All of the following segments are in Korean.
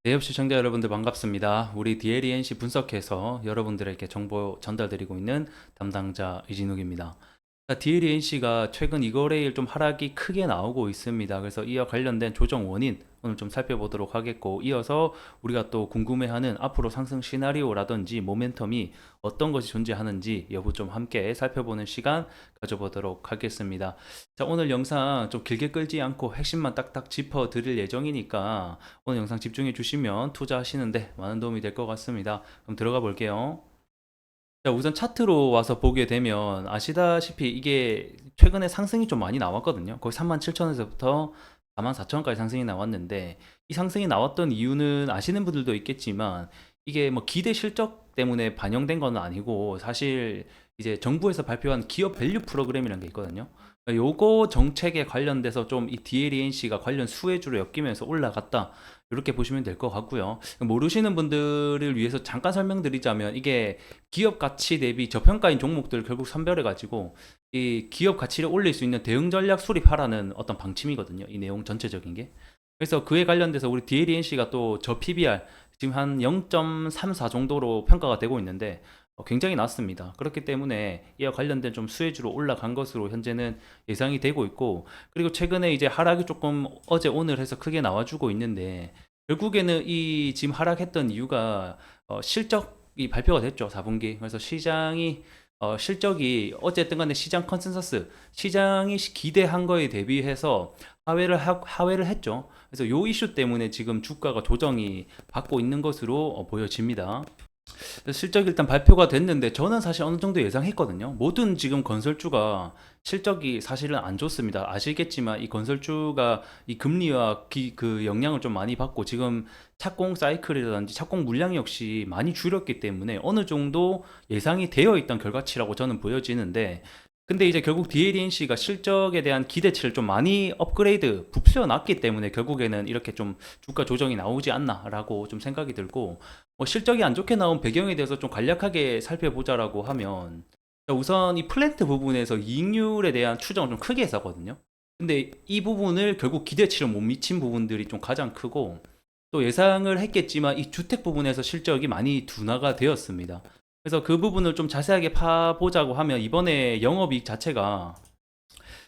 대협 시청자 여러분들 반갑습니다. 우리 DLENC 분석해서 여러분들에게 정보 전달드리고 있는 담당자 이진욱입니다. DLENC가 최근 이거래일 좀 하락이 크게 나오고 있습니다. 그래서 이와 관련된 조정 원인 오늘 좀 살펴보도록 하겠고, 이어서 우리가 또 궁금해하는 앞으로 상승 시나리오라든지 모멘텀이 어떤 것이 존재하는지 여부 좀 함께 살펴보는 시간 가져보도록 하겠습니다. 자, 오늘 영상 좀 길게 끌지 않고 핵심만 딱딱 짚어 드릴 예정이니까 오늘 영상 집중해 주시면 투자하시는데 많은 도움이 될 것 같습니다. 그럼 들어가 볼게요. 자, 우선 차트로 와서 보게 되면 아시다시피 이게 최근에 상승이 좀 많이 나왔거든요. 거의 37,000원에서부터 44,000원까지 상승이 나왔는데, 이 상승이 나왔던 이유는 아시는 분들도 있겠지만 이게 뭐 기대 실적 때문에 반영된 건 아니고, 사실 이제 정부에서 발표한 기업 밸류 프로그램이라는 게 있거든요. 요거 정책에 관련돼서 좀 이 DLENC가 관련 수혜주로 엮이면서 올라갔다, 이렇게 보시면 될 것 같고요. 모르시는 분들을 위해서 잠깐 설명드리자면, 이게 기업 가치 대비 저평가인 종목들을 결국 선별해 가지고 이 기업 가치를 올릴 수 있는 대응 전략 수립하라는 어떤 방침이거든요, 이 내용 전체적인 게. 그래서 그에 관련돼서 우리 DLENC가 또 저 PBR 지금 한 0.34 정도로 평가가 되고 있는데, 굉장히 낮습니다. 그렇기 때문에 이와 관련된 좀 수혜주로 올라간 것으로 현재는 예상이 되고 있고, 그리고 최근에 이제 하락이 조금 어제 오늘 해서 크게 나와주고 있는데, 결국에는 이 지금 하락했던 이유가 실적이 발표가 됐죠, 4분기. 그래서 시장이 실적이 어쨌든 간에 시장 컨센서스, 시장이 기대한 거에 대비해서 하회를 했죠. 그래서 요 이슈 때문에 지금 주가가 조정이 받고 있는 것으로 보여집니다. 실적이 일단 발표가 됐는데, 저는 사실 어느 정도 예상했거든요. 모든 지금 건설주가 실적이 사실은 안 좋습니다. 아시겠지만 이 건설주가 이 금리와 그 영향을 좀 많이 받고, 지금 착공 사이클이라든지 착공 물량 역시 많이 줄였기 때문에 어느 정도 예상이 되어 있던 결과치라고 저는 보여지는데, 근데 이제 결국 DLNC가 실적에 대한 기대치를 좀 많이 업그레이드 부풀려 놨기 때문에 결국에는 이렇게 좀 주가 조정이 나오지 않나라고 좀 생각이 들고, 실적이 안 좋게 나온 배경에 대해서 좀 간략하게 살펴보자라고 하면, 자, 우선 이 플랜트 부분에서 이익률에 대한 추정을 좀 크게 했었거든요. 근데 이 부분을 결국 기대치를 못 미친 부분들이 좀 가장 크고, 또 예상을 했겠지만 이 주택 부분에서 실적이 많이 둔화가 되었습니다. 그래서 그 부분을 좀 자세하게 파보자고 하면, 이번에 영업이익 자체가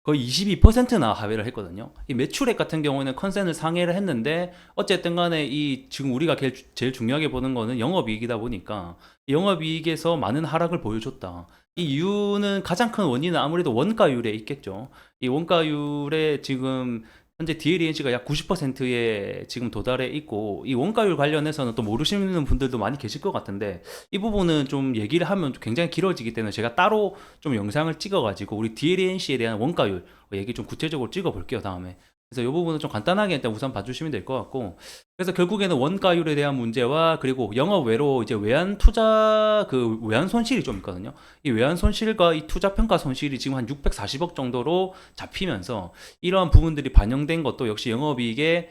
거의 22%나 하회를 했거든요. 이 매출액 같은 경우는 컨센을 상회를 했는데, 어쨌든 간에 이 지금 우리가 제일 중요하게 보는 거는 영업이익이다 보니까 이 영업이익에서 많은 하락을 보여줬다. 이 이유는, 가장 큰 원인은 아무래도 원가율에 있겠죠. 이 원가율에 지금 현재 DLNC가 약 90%에 지금 도달해 있고, 이 원가율 관련해서는 또 모르시는 분들도 많이 계실 것 같은데, 이 부분은 좀 얘기를 하면 굉장히 길어지기 때문에 제가 따로 좀 영상을 찍어가지고 우리 DLNC에 대한 원가율 얘기 좀 구체적으로 찍어볼게요, 다음에. 그래서 이 부분은 좀 간단하게 일단 우선 봐주시면 될 것 같고, 그래서 결국에는 원가율에 대한 문제와, 그리고 영업 외로 이제 외환 투자, 그 외환 손실이 좀 있거든요. 이 외환 손실과 이 투자 평가 손실이 지금 한 640억 정도로 잡히면서, 이러한 부분들이 반영된 것도 역시 영업이익에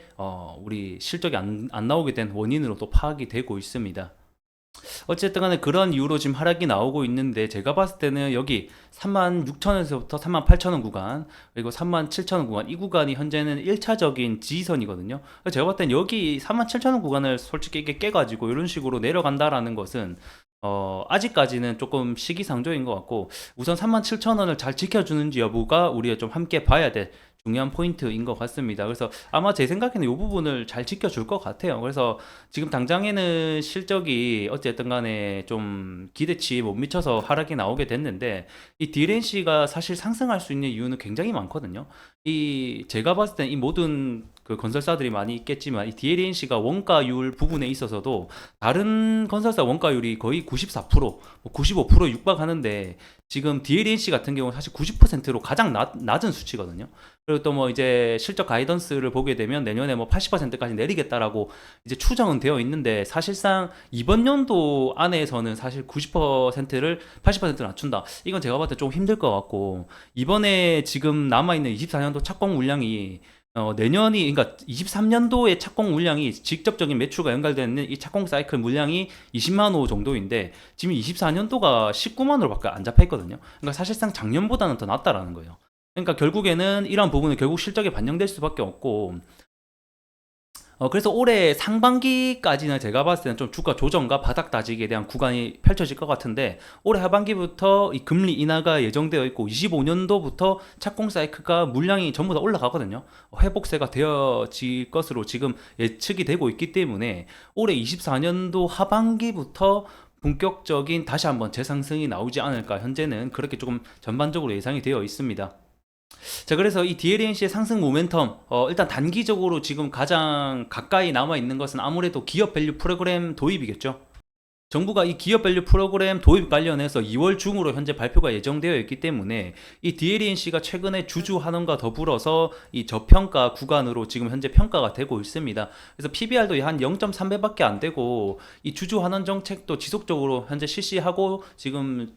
우리 실적이 안 나오게 된 원인으로 또 파악이 되고 있습니다. 어쨌든 간에 그런 이유로 지금 하락이 나오고 있는데, 제가 봤을 때는 여기 36,000원에서부터 38,000원 구간, 그리고 37,000원 구간, 이 구간이 현재는 1차적인 지지선이거든요. 그래서 제가 봤을 땐 여기 37,000원 구간을 솔직히 이게 깨가지고 이런 식으로 내려간다라는 것은 아직까지는 조금 시기상조인 것 같고, 우선 37,000원을 잘 지켜주는지 여부가 우리가 좀 함께 봐야 될 중요한 포인트인 것 같습니다. 그래서 아마 제 생각에는 이 부분을 잘 지켜줄 것 같아요. 그래서 지금 당장에는 실적이 어쨌든 간에 좀 기대치 못 미쳐서 하락이 나오게 됐는데, 이 디렌시가 사실 상승할 수 있는 이유는 굉장히 많거든요. 이 제가 봤을 땐 이 모든 그 건설사들이 많이 있겠지만, 이 DLNC가 원가율 부분에 있어서도 다른 건설사 원가율이 거의 94%, 95% 육박하는데, 지금 DLNC 같은 경우는 사실 90%로 가장 낮은 수치거든요. 그리고 또 뭐 이제 실적 가이던스를 보게 되면 내년에 뭐 80%까지 내리겠다라고 이제 추정은 되어 있는데, 사실상 이번 연도 안에서는 사실 90%를 80% 낮춘다, 이건 제가 봤을 때 좀 힘들 것 같고, 이번에 지금 남아있는 24년도 착공 물량이 내년이, 그러니까 23년도에 착공 물량이 직접적인 매출과 연결되는 이 착공 사이클 물량이 20만 호 정도인데, 지금 24년도가 19만 호로밖에 안 잡혀 있거든요. 그러니까 사실상 작년보다는 더 낫다라는 거예요. 그러니까 결국에는 이런 부분은 결국 실적에 반영될 수밖에 없고, 그래서 올해 상반기까지는 제가 봤을 때는 좀 주가 조정과 바닥 다지기에 대한 구간이 펼쳐질 것 같은데, 올해 하반기부터 이 금리 인하가 예정되어 있고 25년도부터 착공 사이클과 물량이 전부 다 올라가거든요. 회복세가 되어질 것으로 지금 예측이 되고 있기 때문에 올해 24년도 하반기부터 본격적인 다시 한번 재상승이 나오지 않을까, 현재는 그렇게 조금 전반적으로 예상이 되어 있습니다. 자, 그래서 이 DLNC의 상승 모멘텀, 일단 단기적으로 지금 가장 가까이 남아 있는 것은 아무래도 기업 밸류 프로그램 도입이겠죠. 정부가 이 기업 밸류 프로그램 도입 관련해서 2월 중으로 현재 발표가 예정되어 있기 때문에 이 DLNC가 최근에 주주 환원과 더불어서 이 저평가 구간으로 지금 현재 평가가 되고 있습니다. 그래서 PBR도 한 0.3배밖에 안 되고, 이 주주 환원 정책도 지속적으로 현재 실시하고 지금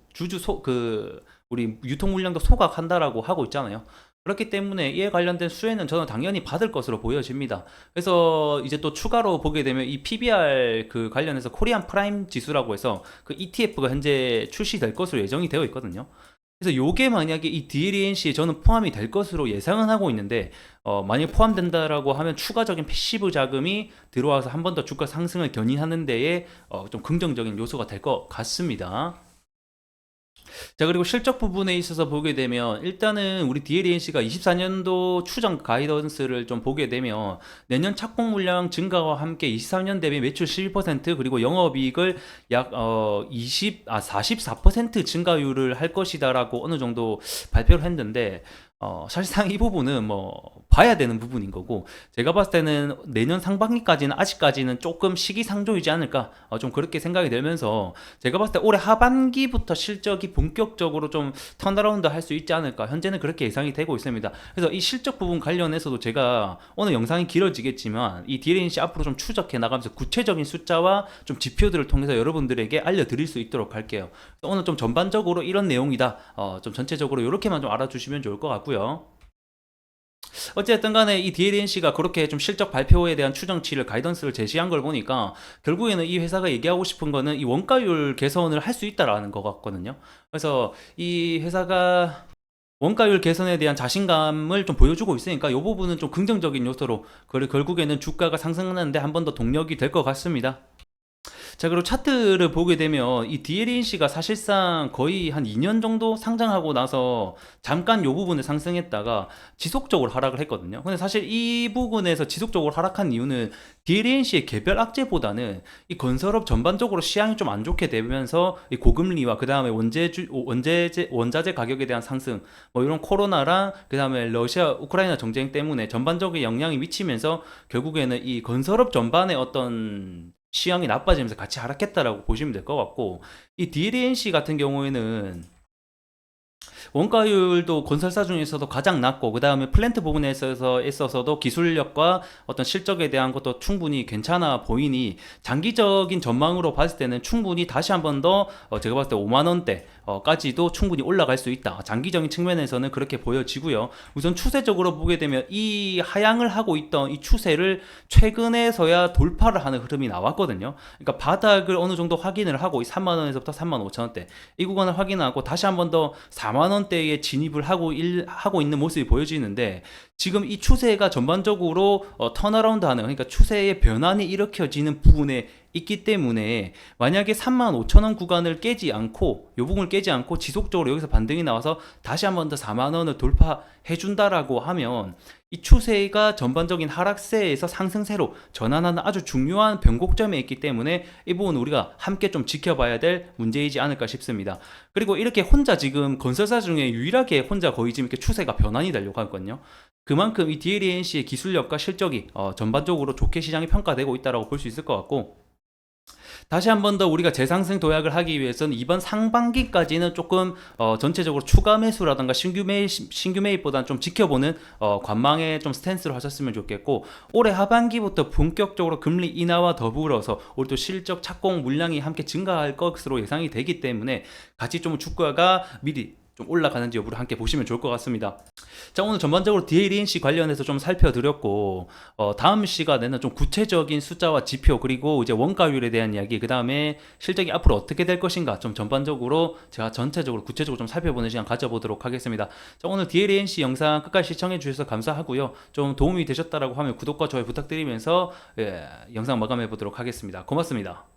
우리 유통 물량도 소각한다라고 하고 있잖아요. 그렇기 때문에 이에 관련된 수혜는 저는 당연히 받을 것으로 보여집니다. 그래서 이제 또 추가로 보게 되면 이 PBR 관련해서 코리안 프라임 지수라고 해서 그 ETF가 현재 출시될 것으로 예정이 되어 있거든요. 그래서 요게 만약에 이 DLNC에 저는 포함이 될 것으로 예상은 하고 있는데, 만약 포함된다라고 하면 추가적인 패시브 자금이 들어와서 한 번 더 주가 상승을 견인하는 데에 좀 긍정적인 요소가 될 것 같습니다. 자, 그리고 실적 부분에 있어서 보게 되면 일단은 우리 DLNC가 24년도 추정 가이던스를 좀 보게 되면 내년 착공 물량 증가와 함께 23년 대비 매출 11% 그리고 영업이익을 약 44% 증가율을 할 것이다라고 어느 정도 발표를 했는데, 사실상 이 부분은 뭐 봐야 되는 부분인 거고, 제가 봤을 때는 내년 상반기까지는 아직까지는 조금 시기상조이지 않을까, 좀 그렇게 생각이 들면서 제가 봤을 때 올해 하반기부터 실적이 본격적으로 좀 턴어라운드 할 수 있지 않을까, 현재는 그렇게 예상이 되고 있습니다. 그래서 이 실적 부분 관련해서도 제가 오늘 영상이 길어지겠지만 이 DLNC 앞으로 좀 추적해 나가면서 구체적인 숫자와 좀 지표들을 통해서 여러분들에게 알려드릴 수 있도록 할게요. 오늘 좀 전반적으로 이런 내용이다, 좀 전체적으로 이렇게만 좀 알아주시면 좋을 것 같고요. 어쨌든 간에 이 DLNC가 그렇게 좀 실적 발표에 대한 추정치를, 가이던스를 제시한 걸 보니까 결국에는 이 회사가 얘기하고 싶은 거는 이 원가율 개선을 할 수 있다라는 것 같거든요. 그래서 이 회사가 원가율 개선에 대한 자신감을 좀 보여주고 있으니까 이 부분은 좀 긍정적인 요소로 결국에는 주가가 상승하는데 한 번 더 동력이 될 것 같습니다. 자, 그리고 차트를 보게 되면 이 DLNC가 사실상 거의 한 2년 정도 상장하고 나서 잠깐 요 부분을 상승했다가 지속적으로 하락을 했거든요. 근데 사실 이 부분에서 지속적으로 하락한 이유는 DLNC의 개별 악재보다는 이 건설업 전반적으로 시향이 좀 안 좋게 되면서 이 고금리와 그 다음에 원자재 가격에 대한 상승, 뭐 이런 코로나랑 그 다음에 러시아 우크라이나 정쟁 때문에 전반적인 영향이 미치면서 결국에는 이 건설업 전반의 어떤 시향이 나빠지면서 같이 하락했다라고 보시면 될 것 같고, 이 DLNC 같은 경우에는 원가율도 건설사 중에서도 가장 낮고, 그 다음에 플랜트 부분에 있어서도 기술력과 어떤 실적에 대한 것도 충분히 괜찮아 보이니 장기적인 전망으로 봤을 때는 충분히 다시 한번 더 제가 봤을 때 5만 원대 까지도 충분히 올라갈 수 있다. 장기적인 측면에서는 그렇게 보여지고요. 우선 추세적으로 보게 되면 이 하향을 하고 있던 이 추세를 최근에서야 돌파를 하는 흐름이 나왔거든요. 그러니까 바닥을 어느 정도 확인을 하고 이 3만 원에서부터 3만 5천 원대 이 구간을 확인하고 다시 한번 더 4만 원대에 진입을 하고 있는 모습이 보여지는데, 지금 이 추세가 전반적으로 턴어라운드 하는, 그러니까 추세의 변환이 일으켜지는 부분에 있기 때문에 만약에 35,000원 구간을 깨지 않고, 요 부분을 깨지 않고 지속적으로 여기서 반등이 나와서 다시 한번 더 4만 원을 돌파해 준다라고 하면 이 추세가 전반적인 하락세에서 상승세로 전환하는 아주 중요한 변곡점에 있기 때문에 이 부분은 우리가 함께 좀 지켜봐야 될 문제이지 않을까 싶습니다. 그리고 이렇게 혼자 지금 건설사 중에 유일하게 혼자 거의 지금 이렇게 추세가 변환이 되려고 하거든요. 그만큼 이 DLNC의 기술력과 실적이 전반적으로 좋게 시장이 평가되고 있다고 볼 수 있을 것 같고, 다시 한 번 더 우리가 재상승 도약을 하기 위해서는 이번 상반기까지는 조금 전체적으로 추가 매수라든가 신규 매입보다는 좀 지켜보는 관망의 좀 스탠스로 하셨으면 좋겠고, 올해 하반기부터 본격적으로 금리 인하와 더불어서 우리 또 실적 착공 물량이 함께 증가할 것으로 예상이 되기 때문에 같이 좀 주가가 미리 좀 올라가는지 여부를 함께 보시면 좋을 것 같습니다. 자, 오늘 전반적으로 DLNC 관련해서 좀 살펴드렸고, 다음 시간에는 좀 구체적인 숫자와 지표, 그리고 이제 원가율에 대한 이야기, 그 다음에 실적이 앞으로 어떻게 될 것인가, 좀 전반적으로 제가 전체적으로 구체적으로 좀 살펴보는 시간 가져보도록 하겠습니다. 자, 오늘 DLNC 영상 끝까지 시청해 주셔서 감사하고요. 좀 도움이 되셨다라고 하면 구독과 좋아요 부탁드리면서 영상 마감해 보도록 하겠습니다. 고맙습니다.